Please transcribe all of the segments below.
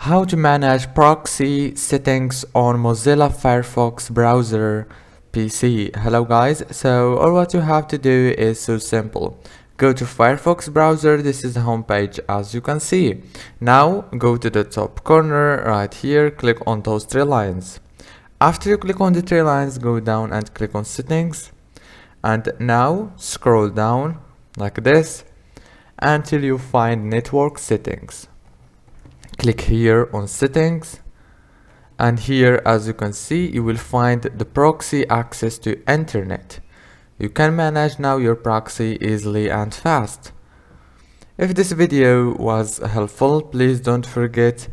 How to manage proxy settings on Mozilla Firefox browser PC. Hello guys, so all what you have to do is so simple. Go to Firefox browser. This is the home page as you can see. Now go to the top corner right here, click on those three lines. After you click on the three lines, go down and click on settings, and now scroll down like this until you find network settings. Click here on settings, and here as you can see you will find the proxy access to internet. You can manage now your proxy easily and fast. If this video was helpful, please don't forget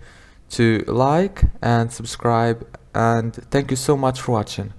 to like and subscribe, and thank you so much for watching.